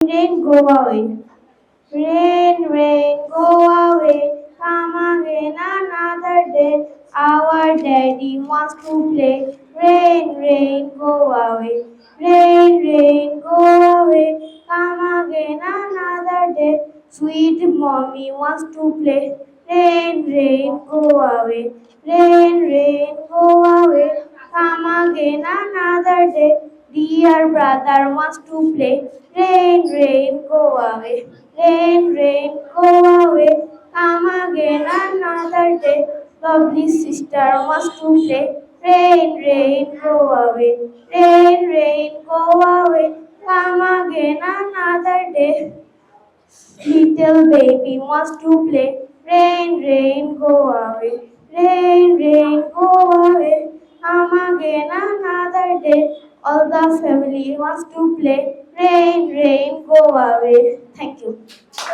Rain, go away. Rain, rain, go away. Come again another day. Our daddy wants to play. Rain, rain, go away. Rain, rain, go away. Come again another day. Sweet mommy wants to play. Rain, rain, go away. Rain, rain, go away. Come again another day. Dear brother wants to play. Rain, rain, go away. Rain, rain, go away. Come again another day. Lovely sister wants to play. Rain, rain, go away. Rain, rain, go away. Come again another day. Little baby wants to play. Rain, rain, go away. Rain, rain, go away. Come again another day. All the family wants to play. Rain, rain, go away. Thank you.